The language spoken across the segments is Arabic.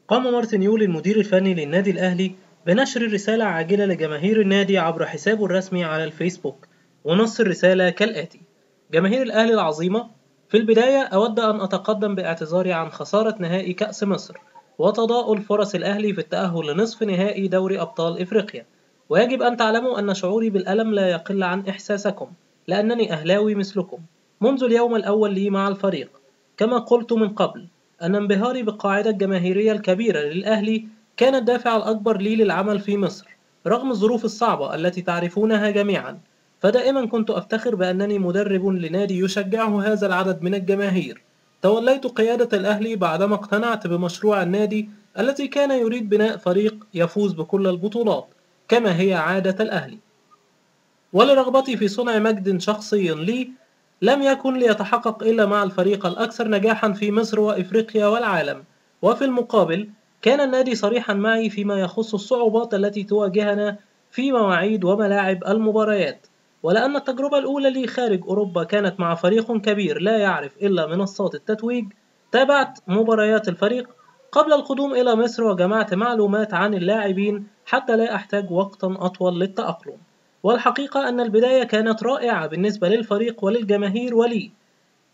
قام مارتن يول المدير الفني للنادي الأهلي بنشر رسالة عاجلة لجماهير النادي عبر حسابه الرسمي على الفيسبوك، ونص الرسالة كالآتي: جماهير الأهلي العظيمة، في البداية أود أن أتقدم باعتذاري عن خسارة نهائي كأس مصر وتضاؤل فرص الأهلي في التأهل لنصف نهائي دوري أبطال إفريقيا، ويجب أن تعلموا أن شعوري بالألم لا يقل عن إحساسكم، لأنني أهلاوي مثلكم منذ اليوم الأول لي مع الفريق. كما قلت من قبل أن انبهاري بالقاعدة الجماهيرية الكبيرة للأهلي كان الدافع الأكبر لي للعمل في مصر رغم الظروف الصعبة التي تعرفونها جميعا، فدائما كنت أفتخر بأنني مدرب لنادي يشجعه هذا العدد من الجماهير. توليت قيادة الأهلي بعدما اقتنعت بمشروع النادي الذي كان يريد بناء فريق يفوز بكل البطولات كما هي عادة الأهلي، ولرغبتي في صنع مجد شخصي لي لم يكن ليتحقق إلا مع الفريق الأكثر نجاحا في مصر وإفريقيا والعالم. وفي المقابل كان النادي صريحا معي فيما يخص الصعوبات التي تواجهنا في مواعيد وملاعب المباريات، ولأن التجربة الأولى لي خارج أوروبا كانت مع فريق كبير لا يعرف إلا منصات التتويج. تابعت مباريات الفريق قبل القدوم إلى مصر وجمعت معلومات عن اللاعبين حتى لا أحتاج وقتا أطول للتأقلم. والحقيقة أن البداية كانت رائعة بالنسبة للفريق وللجماهير ولي.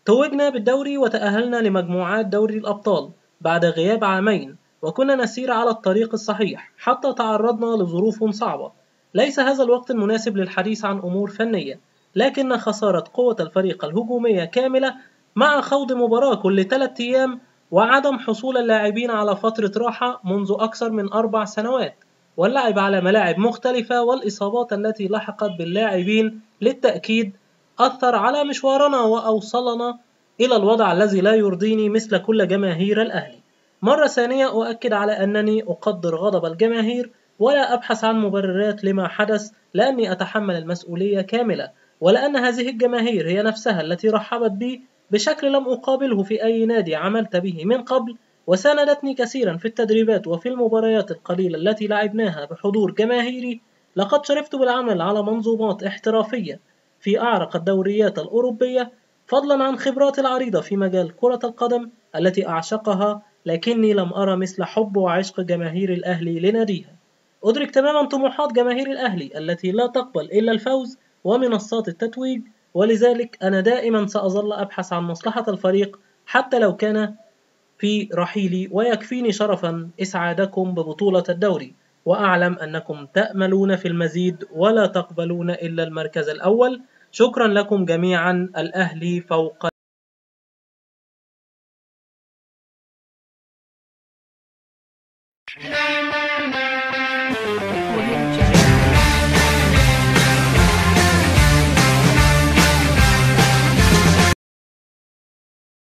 توجنا بالدوري وتأهلنا لمجموعات دوري الأبطال بعد غياب عامين، وكنا نسير على الطريق الصحيح حتى تعرضنا لظروف صعبة. ليس هذا الوقت المناسب للحديث عن أمور فنية، لكن خسارة قوة الفريق الهجومية كاملة مع خوض مباراة كل 3 أيام وعدم حصول اللاعبين على فترة راحة منذ أكثر من 4 سنوات واللعب على ملاعب مختلفة والإصابات التي لحقت باللاعبين للتأكيد أثر على مشوارنا وأوصلنا إلى الوضع الذي لا يرضيني مثل كل جماهير الأهلي. مرة ثانية أؤكد على أنني أقدر غضب الجماهير ولا أبحث عن مبررات لما حدث، لأني أتحمل المسؤولية كاملة، ولأن هذه الجماهير هي نفسها التي رحبت بي بشكل لم أقابله في أي نادي عملت به من قبل، وساندتني كثيرا في التدريبات وفي المباريات القليلة التي لعبناها بحضور جماهيري. لقد شرفت بالعمل على منظومات احترافية في أعرق الدوريات الأوروبية، فضلا عن خبراتي العريضة في مجال كرة القدم التي أعشقها، لكني لم أرى مثل حب وعشق جماهير الأهلي لناديها. أدرك تماما طموحات جماهير الأهلي التي لا تقبل إلا الفوز ومنصات التتويج، ولذلك أنا دائما سأظل أبحث عن مصلحة الفريق حتى لو كان في رحيلي، ويكفيني شرفا إسعادكم ببطولة الدوري، وأعلم أنكم تأملون في المزيد ولا تقبلون إلا المركز الأول. شكرا لكم جميعا. الأهلي فوق